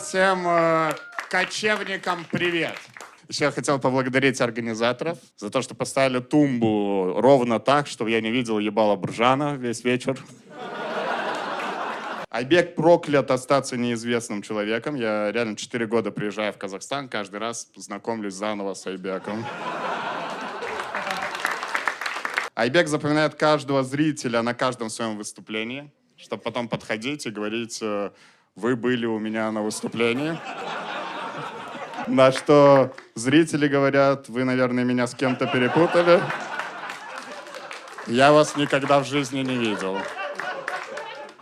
Всем кочевникам привет. Еще я хотел поблагодарить организаторов за то, что поставили тумбу ровно так, чтобы я не видел ебало Бржана весь вечер. Айбек проклят остаться неизвестным человеком. Я реально 4 года приезжаю в Казахстан, каждый раз знакомлюсь заново с Айбеком. Айбек запоминает каждого зрителя на каждом своем выступлении, чтобы потом подходить и говорить: вы были у меня на выступлении. На что зрители говорят: вы, наверное, меня с кем-то перепутали. Я вас никогда в жизни не видел.